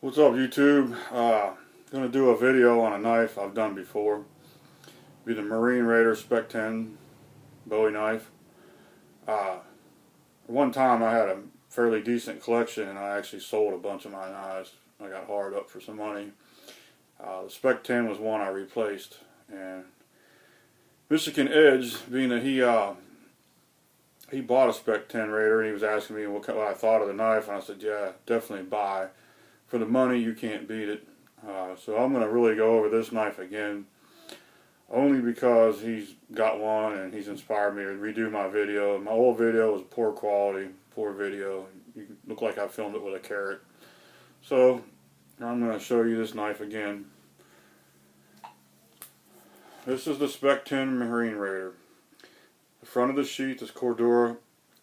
What's up, YouTube? Gonna do a video on a knife I've done before. Be the Marine Raider Spec 10 Bowie knife. One time I had a fairly decent collection and I actually sold a bunch of my knives. I got hard up for some money. The Spec 10 was one I replaced, and Michigan Edge, being that he bought a Spec 10 Raider, and he was asking me what I thought of the knife, and I said, yeah, definitely buy. For the money, you can't beat it. So I'm going to really go over this knife again, only because he's got one and he's inspired me to redo my video. My old video was poor quality, poor video. You look like I filmed it with a carrot. So I'm going to show you this knife again. This is the Spec 10 Marine Raider. The front of the sheath is Cordura.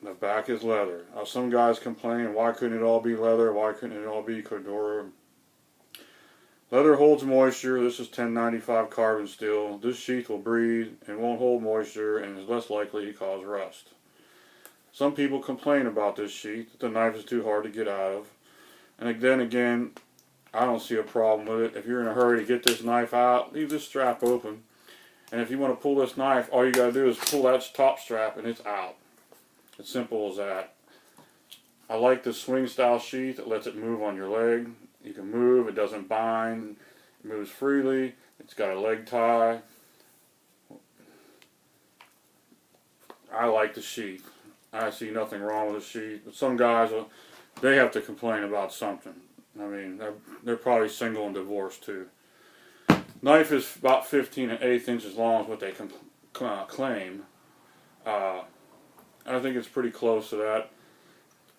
The back is leather. Some guys complain, why couldn't it all be leather? Why couldn't it all be Cordura? Leather holds moisture. This is 1095 carbon steel. This sheath will breathe and won't hold moisture and is less likely to cause rust. Some people complain about this sheath, that the knife is too hard to get out of. And then again, I don't see a problem with it. If you're in a hurry to get this knife out, leave this strap open. And if you want to pull this knife, all you got to do is pull that top strap and it's out. As simple as that. I like the swing style sheath. It lets it move on your leg. You can move, it doesn't bind, it moves freely. It's got a leg tie. I like the sheath. I see nothing wrong with the sheath, but some guys, they have to complain about something. I mean, they're probably single and divorced too. Knife is about 15 1/8 inches long is what they claim. I think it's pretty close to that.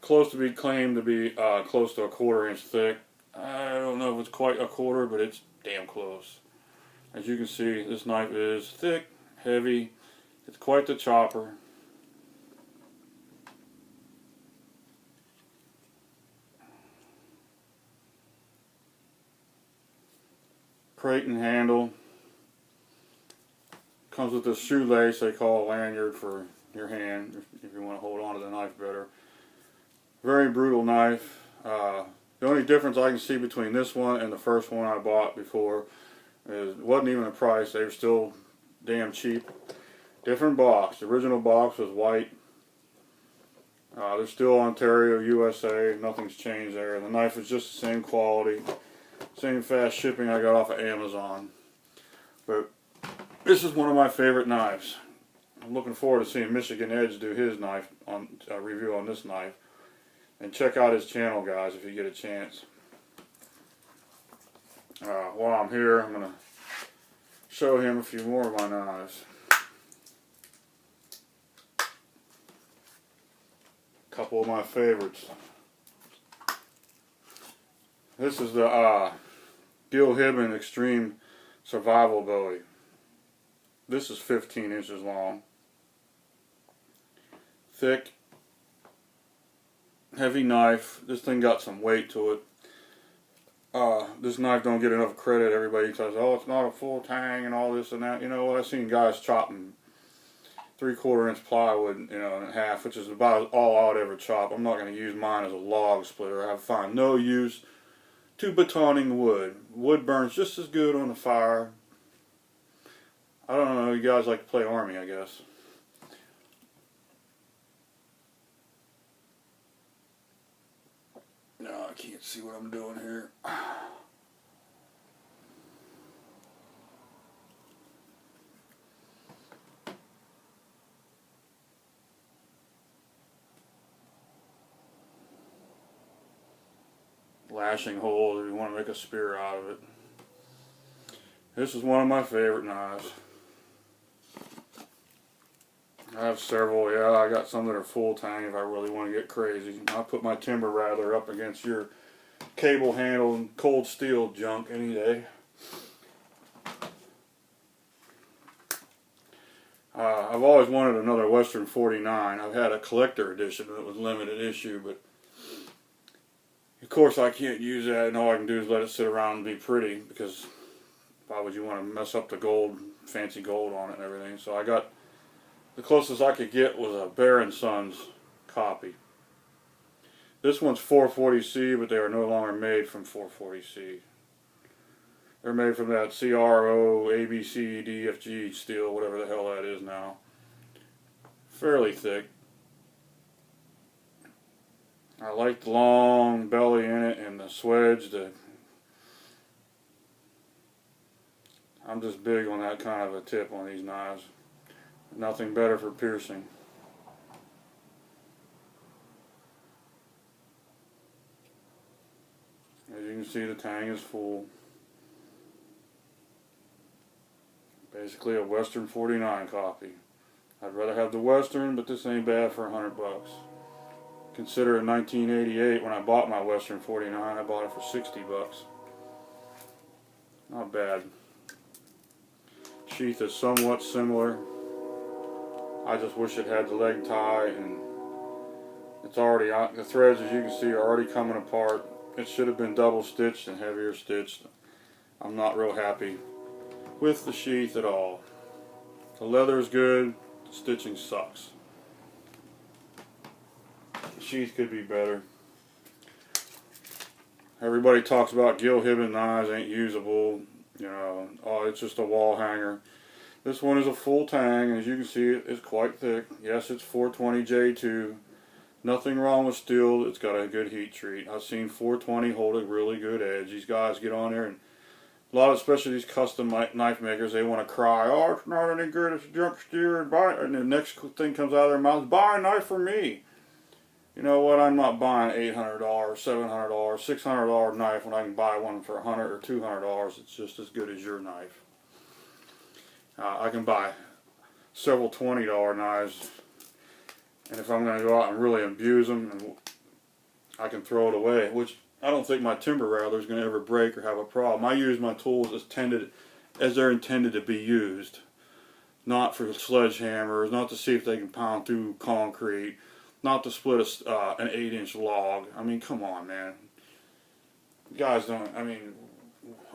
Close to be claimed to be close to a 1/4 inch thick. I don't know if it's quite a quarter, but it's damn close. As you can see, this knife is thick, heavy. It's quite the chopper. Creighton handle. Comes with this shoelace they call a lanyard for your hand if you want to hold on to the knife better. Very brutal knife. The only difference I can see between this one and the first one I bought before is it wasn't even the price. They were still damn cheap. Different box. The original box was white. They're still Ontario, USA. Nothing's changed there. The knife is just the same quality, same fast shipping I got off of Amazon. But this is one of my favorite knives. I'm looking forward to seeing Michigan Edge do his knife on review on this knife. And check out his channel, guys, if you get a chance. While I'm here, I'm going to show him a few more of my knives. A couple of my favorites. This is the Gil Hibben Extreme Survival Bowie. This is 15 inches long. Thick, heavy knife. This thing got some weight to it. This knife don't get enough credit. Everybody says, oh, it's not a full tang and all this and that. You know what? I've seen guys chopping 3/4 inch plywood, in half, which is about all I would ever chop. I'm not going to use mine as a log splitter. I find no use to batoning wood. Wood burns just as good on the fire. I don't know. You guys like to play Army, I guess. No, I can't see what I'm doing here. Lashing holes if you want to make a spear out of it. This is one of my favorite knives. I have several. Yeah, I got some that are full tang if I really want to get crazy. I'll put my timber rattler up against your cable handle cold steel junk any day. I've always wanted another Western 49. I've had a collector edition that was limited issue, but of course I can't use that, and all I can do is let it sit around and be pretty, because why would you want to mess up the gold, fancy gold on it and everything? So I got, the closest I could get was a Bear & Sons copy. This one's 440C, but they are no longer made from 440C. They're made from that CRO, ABC, DFG steel, whatever the hell that is now. Fairly thick. I like the long belly in it and the swedge. I'm just big on that kind of a tip on these knives. Nothing better for piercing. As you can see, the tang is full. Basically a Western 49 copy. I'd rather have the Western, but this ain't bad for $100 bucks. Consider in 1988 when I bought my Western 49, I bought it for 60 bucks. Not bad. Sheath is somewhat similar. I just wish it had the leg tie, and it's already on. The threads, as you can see, are already coming apart. It should have been double stitched and heavier stitched. I'm not real happy with the sheath at all. The leather is good, the stitching sucks. The sheath could be better. Everybody talks about Gilhibben knives ain't usable, you know, oh, it's just a wall hanger. This one is a full tang, and as you can see, it's quite thick. Yes, it's 420J2. Nothing wrong with steel. It's got a good heat treat. I've seen 420 hold a really good edge. These guys get on there, and a lot of, especially these custom knife makers, they want to cry, oh, it's not any good, it's junk steer, and buy it. And the next thing comes out of their mouth, buy a knife for me. You know what, I'm not buying $800, $700, $600 knife when I can buy one for $100 or $200. It's just as good as your knife. I can buy several $20 knives, and if I'm going to go out and really abuse them, I can throw it away, which I don't think my timber rattler is going to ever break or have a problem. I use my tools as they're intended to be used, not for sledgehammers, not to see if they can pound through concrete, not to split an 8-inch log. I mean, come on, man. Guys don't, I mean,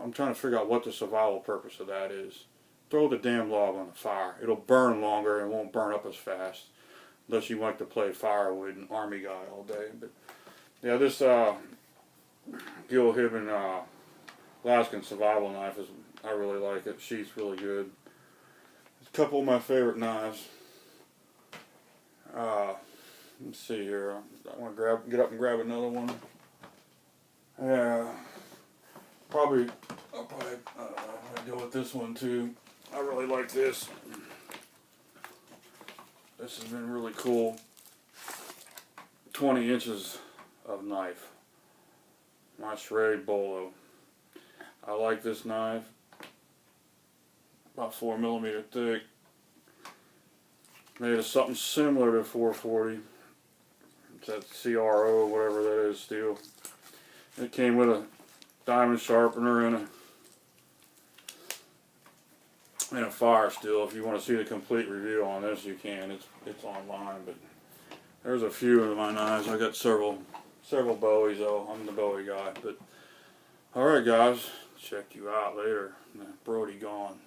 I'm trying to figure out what the survival purpose of that is. Throw the damn log on the fire. It'll burn longer and won't burn up as fast. Unless you like to play firewood and army guy all day. But yeah, this Gilhibben Alaskan survival knife I really like it. Sheath's really good. It's a couple of my favorite knives. Let's see here. I want to get up and grab another one. Yeah, I'll probably go with this one too. I really like this. This has been really cool. 20 inches of knife. My Schrade bolo. I like this knife. About 4mm thick. Made of something similar to 440. It's that CRO, whatever that is, steel. It came with a diamond sharpener and a fire steel. If you want to see the complete review on this, you can. It's online, but there's a few of my knives. I got several Bowies though. I'm the Bowie guy. But all right, guys, check you out later. Brody gone.